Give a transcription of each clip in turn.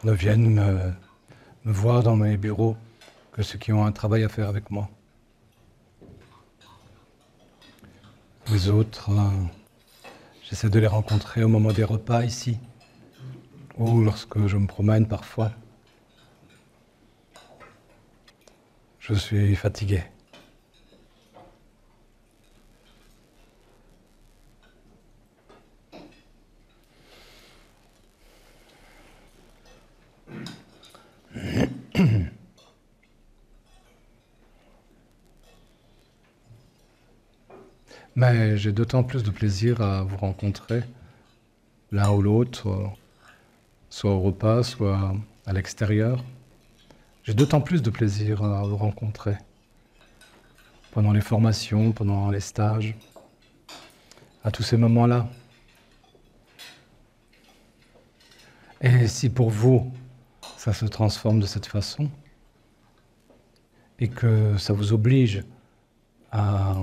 ne viennent me voir dans mes bureaux que ceux qui ont un travail à faire avec moi. Les autres, j'essaie de les rencontrer au moment des repas ici, ou lorsque je me promène parfois. Je suis fatigué. Mais j'ai d'autant plus de plaisir à vous rencontrer, l'un ou l'autre, soit au repas, soit à l'extérieur. J'ai d'autant plus de plaisir à vous rencontrer pendant les formations, pendant les stages, à tous ces moments-là. Et si pour vous, ça se transforme de cette façon, et que ça vous oblige à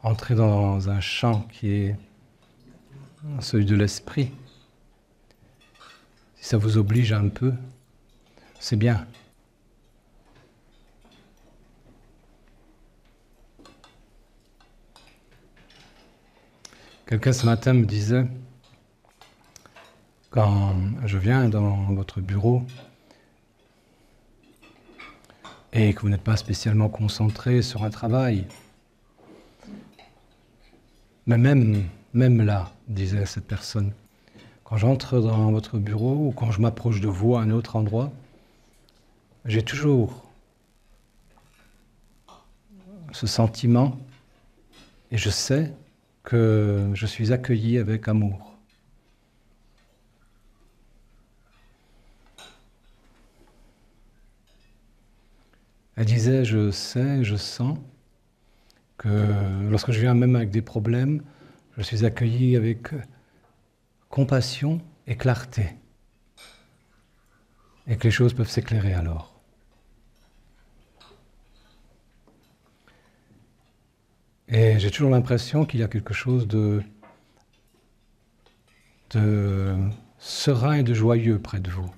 entrer dans un champ qui est celui de l'esprit, si ça vous oblige un peu, c'est bien. Quelqu'un ce matin me disait, quand je viens dans votre bureau et que vous n'êtes pas spécialement concentré sur un travail, mais même là, disait cette personne, quand j'entre dans votre bureau ou quand je m'approche de vous à un autre endroit, j'ai toujours ce sentiment et je sais que je suis accueilli avec amour. Elle disait, je sais, je sens que lorsque je viens même avec des problèmes, je suis accueilli avec compassion et clarté. Et que les choses peuvent s'éclairer alors. Et j'ai toujours l'impression qu'il y a quelque chose de serein et de joyeux près de vous.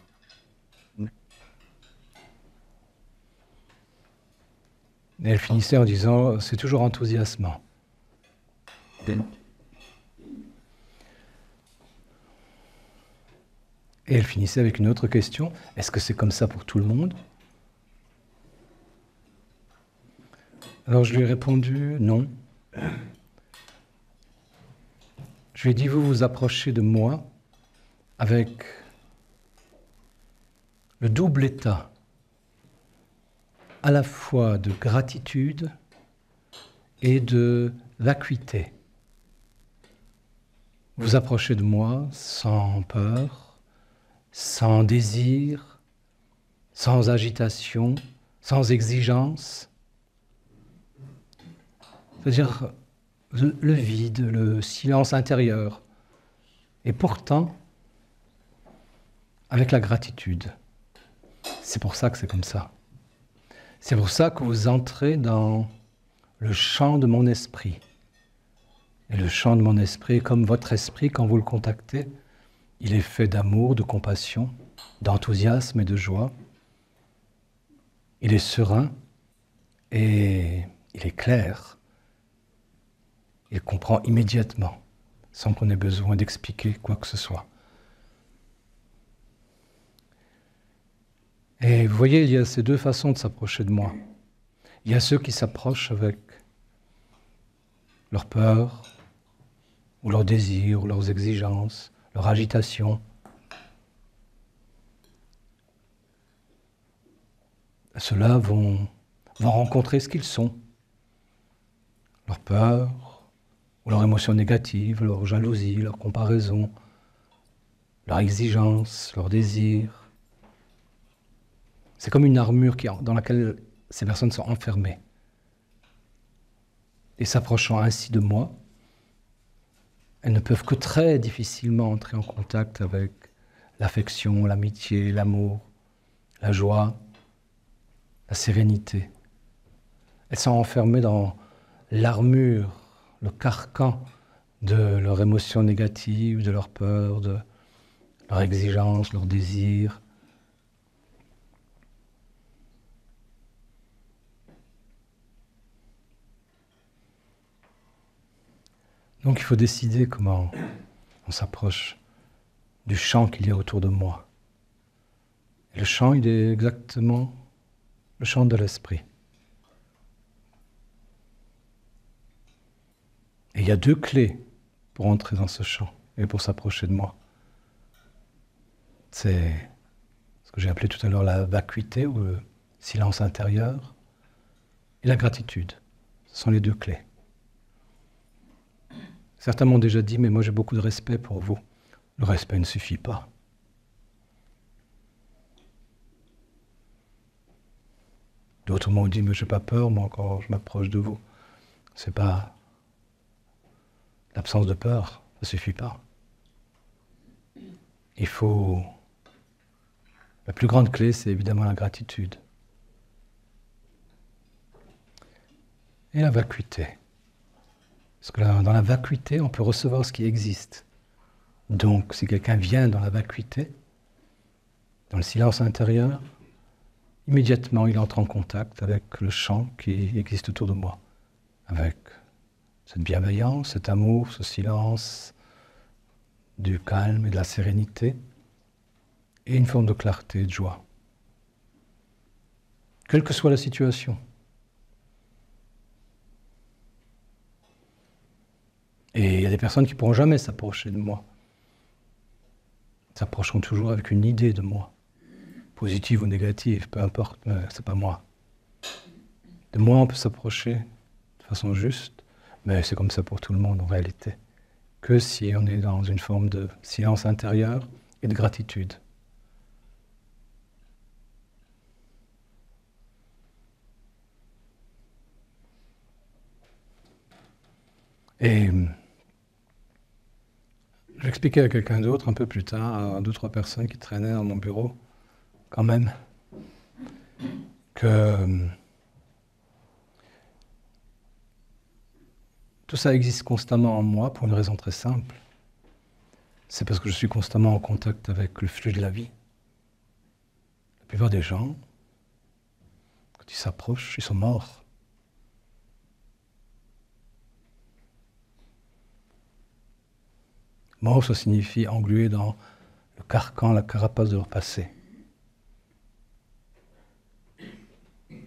Et elle finissait en disant, c'est toujours enthousiasmant. Et elle finissait avec une autre question, est-ce que c'est comme ça pour tout le monde? Alors je lui ai répondu, non. Je lui ai dit, vous vous approchez de moi avec le double état à la fois de gratitude et de vacuité. Vous approchez de moi sans peur, sans désir, sans agitation, sans exigence. C'est-à-dire le vide, le silence intérieur. Et pourtant, avec la gratitude. C'est pour ça que c'est comme ça. C'est pour ça que vous entrez dans le champ de mon esprit. Et le champ de mon esprit, comme votre esprit, quand vous le contactez, il est fait d'amour, de compassion, d'enthousiasme et de joie. Il est serein et il est clair. Il comprend immédiatement, sans qu'on ait besoin d'expliquer quoi que ce soit. Et vous voyez, il y a ces deux façons de s'approcher de moi. Il y a ceux qui s'approchent avec leur peur, ou leurs désirs, ou leurs exigences, leur agitation. Ceux-là vont rencontrer ce qu'ils sont. Leur peur, ou leurs émotions négatives, leur jalousie, leur comparaison, leur exigence, leurs désirs. C'est comme une armure dans laquelle ces personnes sont enfermées. Et s'approchant ainsi de moi, elles ne peuvent que très difficilement entrer en contact avec l'affection, l'amitié, l'amour, la joie, la sérénité. Elles sont enfermées dans l'armure, le carcan de leurs émotions négatives, de leur peur, de leurs exigences, leurs désirs. Donc il faut décider comment on s'approche du champ qu'il y a autour de moi. Et le champ, il est exactement le champ de l'esprit. Et il y a deux clés pour entrer dans ce champ et pour s'approcher de moi. C'est ce que j'ai appelé tout à l'heure la vacuité ou le silence intérieur et la gratitude. Ce sont les deux clés. Certains m'ont déjà dit, mais moi j'ai beaucoup de respect pour vous. Le respect ne suffit pas. D'autres m'ont dit, mais je n'ai pas peur, moi quand je m'approche de vous. C'est pas l'absence de peur, ça ne suffit pas. Il faut... La plus grande clé, c'est évidemment la gratitude. Et la vacuité. Parce que dans la vacuité, on peut recevoir ce qui existe. Donc, si quelqu'un vient dans la vacuité, dans le silence intérieur, immédiatement, il entre en contact avec le champ qui existe autour de moi, avec cette bienveillance, cet amour, ce silence, du calme et de la sérénité, et une forme de clarté, de joie. Quelle que soit la situation. Et il y a des personnes qui ne pourront jamais s'approcher de moi. Ils s'approcheront toujours avec une idée de moi. Positive ou négative, peu importe, mais ce n'est pas moi. De moi, on peut s'approcher de façon juste, mais c'est comme ça pour tout le monde en réalité. Que si on est dans une forme de silence intérieur et de gratitude. Et j'expliquais à quelqu'un d'autre un peu plus tard, à 2-3 personnes qui traînaient dans mon bureau, quand même, que tout ça existe constamment en moi pour une raison très simple. C'est parce que je suis constamment en contact avec le flux de la vie. La plupart des gens, quand ils s'approchent, ils sont morts. Mort, ça signifie englué dans le carcan, la carapace de leur passé. Il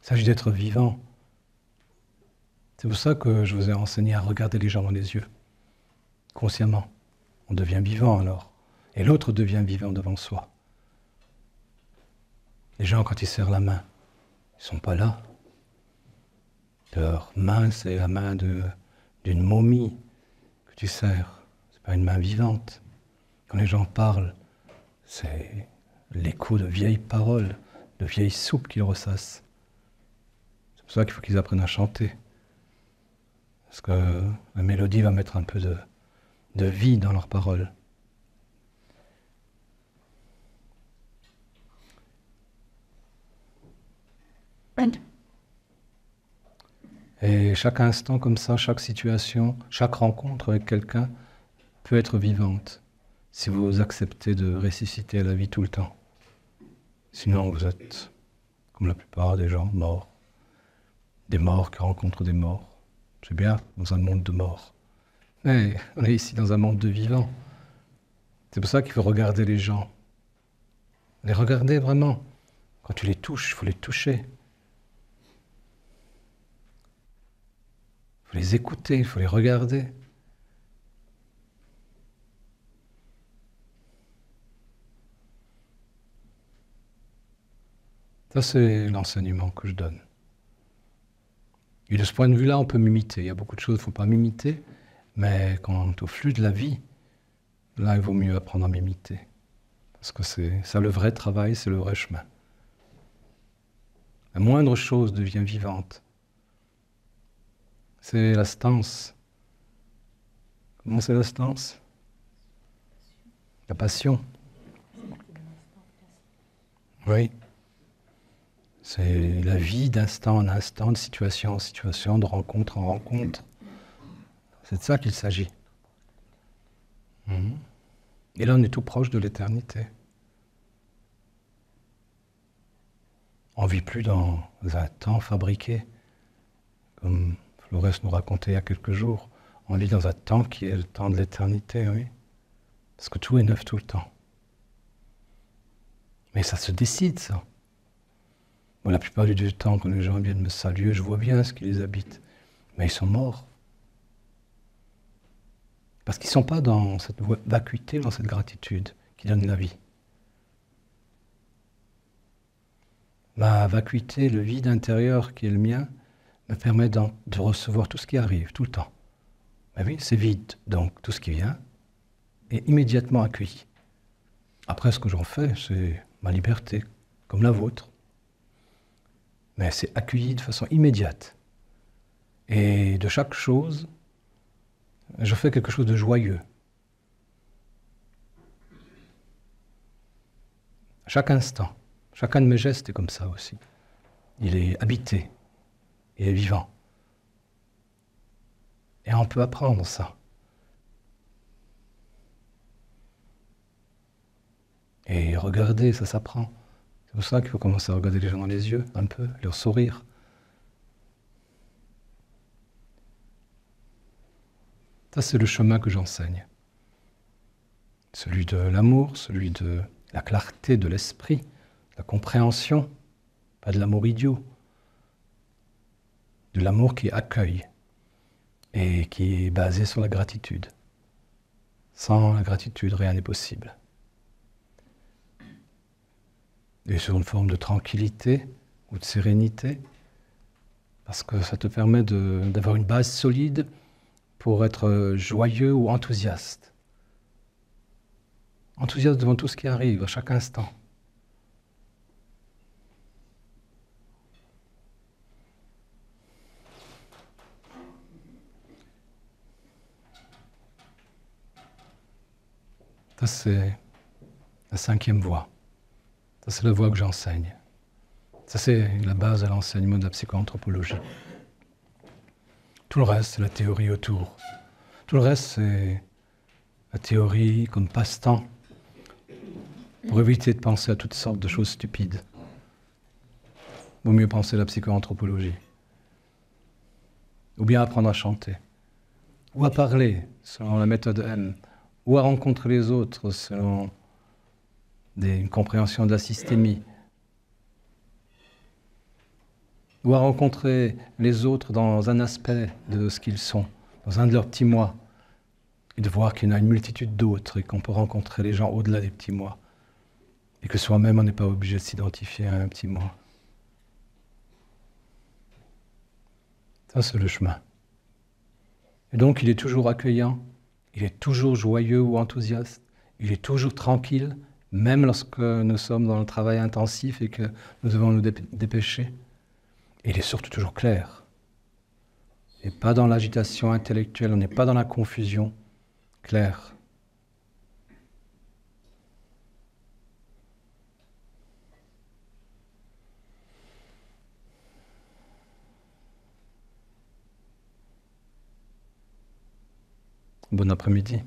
s'agit d'être vivant. C'est pour ça que je vous ai enseigné à regarder les gens dans les yeux, consciemment. On devient vivant alors, et l'autre devient vivant devant soi. Les gens, quand ils serrent la main, ils ne sont pas là. Leur main, c'est la main d'une momie que tu serres. Ce n'est pas une main vivante. Quand les gens parlent, c'est l'écho de vieilles paroles, de vieilles soupes qu'ils ressassent. C'est pour ça qu'il faut qu'ils apprennent à chanter. Parce que la mélodie va mettre un peu de vie dans leurs paroles. Et chaque instant comme ça, chaque situation, chaque rencontre avec quelqu'un peut être vivante si vous acceptez de ressusciter à la vie tout le temps. Sinon, vous êtes, comme la plupart des gens, morts. Des morts qui rencontrent des morts. C'est bien, dans un monde de morts. Mais on est ici dans un monde de vivants. C'est pour ça qu'il faut regarder les gens. Les regarder vraiment. Quand tu les touches, il faut les toucher. Il faut les écouter, il faut les regarder. Ça, c'est l'enseignement que je donne. Et de ce point de vue-là, on peut m'imiter. Il y a beaucoup de choses qu'il ne faut pas m'imiter, mais quant au flux de la vie, là, il vaut mieux apprendre à m'imiter. Parce que c'est ça le vrai travail, c'est le vrai chemin. La moindre chose devient vivante. C'est la stance. Comment c'est la stance? La passion. Oui. C'est la vie d'instant en instant, de situation en situation, de rencontre en rencontre. C'est de ça qu'il s'agit. Et là, on est tout proche de l'éternité. On ne vit plus dans un temps fabriqué, comme Flores nous racontait il y a quelques jours. On vit dans un temps qui est le temps de l'éternité, oui. Parce que tout est neuf tout le temps. Mais ça se décide, ça. Bon, la plupart du temps, quand les gens viennent me saluer, je vois bien ce qui les habite. Mais ils sont morts. Parce qu'ils ne sont pas dans cette vacuité, dans cette gratitude qui donne la vie. Ma vacuité, le vide intérieur qui est le mien, me permet de recevoir tout ce qui arrive, tout le temps. Mais oui, c'est vide, donc tout ce qui vient est immédiatement accueilli. Après, ce que j'en fais, c'est ma liberté, comme la vôtre. Mais c'est accueilli de façon immédiate. Et de chaque chose, je fais quelque chose de joyeux. Chaque instant, chacun de mes gestes est comme ça aussi. Il est habité, il est vivant. Et on peut apprendre ça. Et regarder, ça s'apprend. C'est pour ça qu'il faut commencer à regarder les gens dans les yeux, un peu, leur sourire. Ça, c'est le chemin que j'enseigne. Celui de l'amour, celui de la clarté de l'esprit, la compréhension, pas de l'amour idiot, de l'amour qui accueille et qui est basé sur la gratitude. Sans la gratitude, rien n'est possible. Et sur une forme de tranquillité ou de sérénité, parce que ça te permet d'avoir une base solide pour être joyeux ou enthousiaste. Enthousiaste devant tout ce qui arrive à chaque instant. Ça, c'est la 5e voie. Ça, c'est la voie que j'enseigne. Ça, c'est la base de l'enseignement de la psychoanthropologie. Tout le reste, c'est la théorie autour. Tout le reste, c'est la théorie comme passe-temps pour éviter de penser à toutes sortes de choses stupides. Vaut mieux penser à la psychoanthropologie. Ou bien apprendre à chanter. Ou à parler, selon la méthode M. Ou à rencontrer les autres, selon une compréhension de la systémie. Ou à rencontrer les autres dans un aspect de ce qu'ils sont, dans un de leurs petits moi. Et de voir qu'il y en a une multitude d'autres et qu'on peut rencontrer les gens au-delà des petits moi. Et que soi-même, on n'est pas obligé de s'identifier à un petit moi. Ça, c'est le chemin. Et donc, il est toujours accueillant, il est toujours joyeux ou enthousiaste, il est toujours tranquille, même lorsque nous sommes dans le travail intensif et que nous devons nous dépêcher. Et il est surtout toujours clair. Et pas dans l'agitation intellectuelle, on n'est pas dans la confusion. Clair. Bon après-midi.